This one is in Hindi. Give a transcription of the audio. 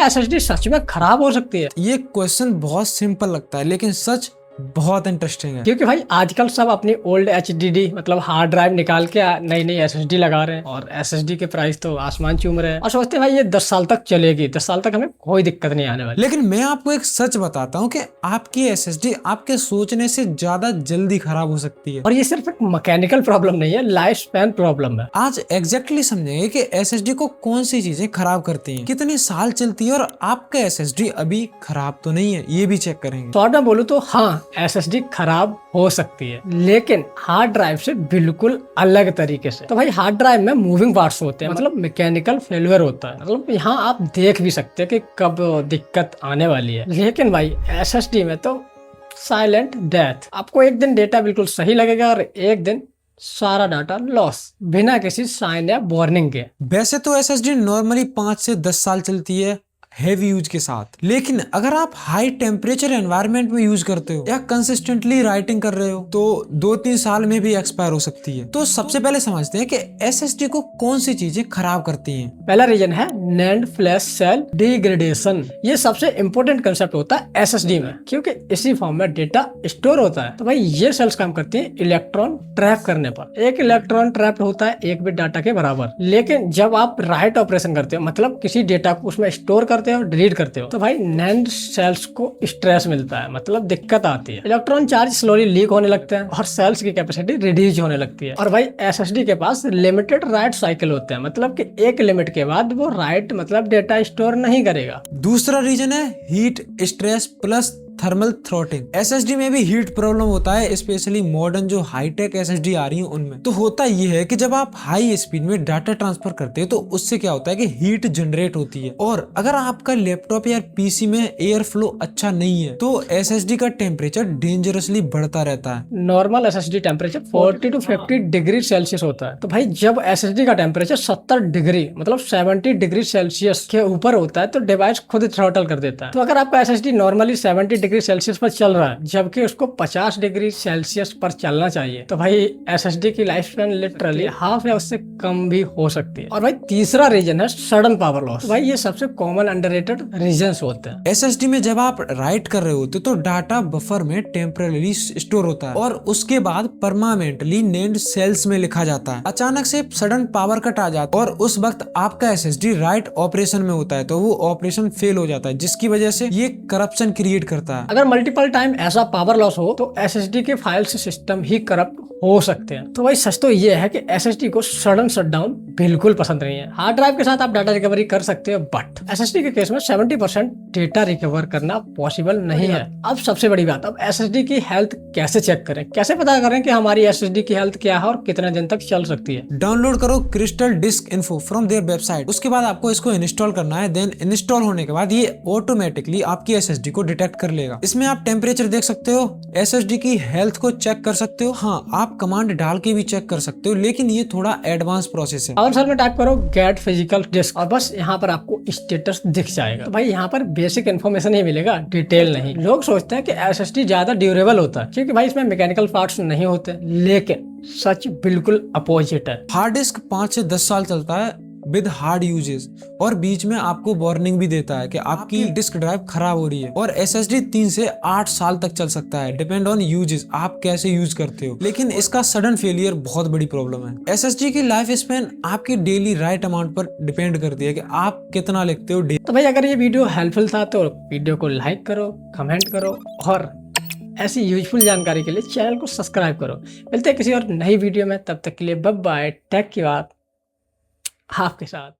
क्या एसएसडी सच में खराब हो सकती है? ये क्वेश्चन बहुत सिंपल लगता है लेकिन सच बहुत इंटरेस्टिंग है। क्योंकि भाई आजकल सब अपनी ओल्ड एचडीडी मतलब हार्ड ड्राइव निकाल के नई नई एसएसडी लगा रहे हैं और एसएसडी के प्राइस तो आसमान चूम रहे हैं और सोचते हैं भाई ये 10 साल तक चलेगी, 10 साल तक हमें कोई दिक्कत नहीं आने वाली। लेकिन मैं आपको एक सच बताता हूँ कि आपकी एसएसडी आपके सोचने से ज्यादा जल्दी खराब हो सकती है। और ये सिर्फ एक मैकेनिकल प्रॉब्लम नहीं है, लाइफ स्पैन प्रॉब्लम है। आज एग्जैक्टली समझेंगे कि एसएसडी को कौन सी चीजें खराब करती हैं, कितनी साल चलती है और आपका एसएसडी अभी खराब तो नहीं है, ये भी चेक करेंगे। शॉर्ट में बोलूं तो हाँ, एसएसडी खराब हो सकती है लेकिन हार्ड ड्राइव से बिल्कुल अलग तरीके से। तो भाई हार्ड ड्राइव में मूविंग पार्ट्स होते हैं, मतलब मैकेनिकल फेलियर होता है, मतलब यहाँ आप देख भी सकते हैं कि कब दिक्कत आने वाली है। लेकिन भाई एसएसडी में तो साइलेंट डेथ, आपको एक दिन डेटा बिल्कुल सही लगेगा और एक दिन सारा डाटा लॉस बिना किसी साइन या वार्निंग के। वैसे तो एसएसडी नॉर्मली 5 से 10 साल चलती है हेवी यूज के साथ, लेकिन अगर आप हाई टेम्परेचर एनवायरनमेंट में यूज करते हो या कंसिस्टेंटली राइटिंग कर रहे हो तो 2-3 साल में भी एक्सपायर हो सकती है। तो सबसे पहले समझते हैं कि एसएसडी को कौन सी चीजें खराब करती हैं। पहला रीजन है नैंड फ्लैश सेल डिग्रेडेशन। ये सबसे इंपॉर्टेंट कंसेप्ट होता है एसएसडी में क्योंकि इसी फॉर्म में डेटा स्टोर होता है। तो भाई ये सेल्स काम करती हैं इलेक्ट्रॉन ट्रैप करने पर। एक इलेक्ट्रॉन ट्रैप होता है 1 बिट डाटा के बराबर, लेकिन जब आप राइट ऑपरेशन करते हो मतलब किसी डेटा को उसमें स्टोर करते हो, डिलीट करते हो, तो भाई नैंड सेल्स को स्ट्रेस मिलता है, मतलब दिक्कत आती है। इलेक्ट्रॉन चार्ज स्लोली लीक होने लगते हैं और सेल्स की कैपेसिटी रिड्यूस होने लगती है। और भाई एसएसडी के पास लिमिटेड राइट साइकिल होते हैं, मतलब कि एक लिमिट के बाद वो राइट मतलब डेटा स्टोर नहीं करेगा। दूसरा रीजन है heat stress plus thermal throttling. SSD में भी हीट प्रॉब्लम होता है, स्पेशली मॉडर्न जो हाईटेक एसएसडी आ रही हैं उनमें। तो होता ये है कि जब आप हाई स्पीड में डाटा ट्रांसफर करते हैं तो उससे क्या होता है कि हीट जनरेट होती है, और अगर आपका लैपटॉप या पीसी में एयर फ्लो अच्छा नहीं है तो एसएसडी का टेम्परेचर डेंजरसली बढ़ता रहता है। Normal SSD temperature 40 to 50 degree Celsius होता है। तो भाई जब एसएसडी का टेम्परेचर 70 डिग्री मतलब 70 डिग्री सेल्सियस के ऊपर होता है तो डिवाइस खुद थ्रॉटल कर देता है। तो अगर आपका एसएसडी नॉर्मली 70 डिग्री सेल्सियस पर चल रहा है जबकि उसको 50 डिग्री सेल्सियस पर चलना चाहिए, तो भाई एसएसडी की लाइफ स्पैन लिटरली हाफ या उससे कम भी हो सकती है। और भाई तीसरा रीजन है सडन पावर लॉस। भाई ये सबसे कॉमन अंडररेटेड रीजंस होते हैं। एसएसडी में जब आप राइट कर रहे होते तो डाटा बफर में टेम्पररी स्टोर होता है और उसके बाद परमानेंटली नेम्ड सेल्स में लिखा जाता है। अचानक से सडन पावर कट आ जाता है और उस वक्त आपका एसएसडी राइट ऑपरेशन में होता है तो वो ऑपरेशन फेल हो जाता है, जिसकी वजह से ये करप्शन क्रिएट करता है। अगर मल्टीपल टाइम ऐसा पावर लॉस हो तो एसएसडी के फाइल्स सिस्टम ही करप्ट हो सकते हैं। तो भाई सच तो ये है कि एसएसडी को सडन शटडाउन बिल्कुल पसंद नहीं है। हार्ड ड्राइव के साथ आप डाटा रिकवरी कर सकते हो बट एसएसडी के केस में 70% डेटा रिकवर करना पॉसिबल नहीं है। अब सबसे बड़ी बात, अब एसएसडी की हेल्थ कैसे चेक करें, कैसे पता करें कि हमारी एसएसडी की हेल्थ क्या है और कितने दिन तक चल सकती है। डाउनलोड करो Crystal Disk Info from their website. उसके बाद आपको इसको इंस्टॉल करना है। देन इंस्टॉल होने के बाद ये ऑटोमेटिकली आपकी एसएसडी को डिटेक्ट कर लेगा। इसमें आप टेम्परेचर देख सकते हो, एसएसडी की हेल्थ को चेक कर सकते हो। हाँ, आप कमांड डाल के भी चेक कर सकते हो, लेकिन ये थोड़ा एडवांस प्रोसेस है। पावर सेल में टाइप करो गेट फिजिकल डिस्क और बस यहाँ पर आपको स्टेटस दिख जाएगा। तो भाई यहाँ पर बेसिक इन्फॉर्मेशन ही मिलेगा, डिटेल नहीं। लोग सोचते हैं कि एसएसडी ज्यादा ड्यूरेबल होता है क्योंकि भाई इसमें मैकेनिकल पार्ट्स नहीं होते, लेकिन सच बिल्कुल अपोजिट है। हार्ड डिस्क 5 से 10 साल चलता है विद हार्ड यूजेस और बीच में आपको वार्निंग भी देता है कि आपकी डिस्क ड्राइव खराब हो रही है। और एसएसडी 3 से 8 साल तक चल सकता है, डिपेंड ऑन यूजेस, आप कैसे यूज करते हो। लेकिन इसका सडन फेलियर बहुत बड़ी प्रॉब्लम है। एसएसडी की लाइफ स्पैन आपकी डेली राइट अमाउंट पर डिपेंड करती है कि आप कितना लिखते हो। तो भाई अगर ये वीडियो हेल्पफुल था तो वीडियो को लाइक करो, कमेंट करो और ऐसी यूजफुल जानकारी के लिए चैनल को सब्सक्राइब करो। मिलते हैं किसी और नई वीडियो में, तब तक के लिए बाय बाय, टेक केयर आपके साथ।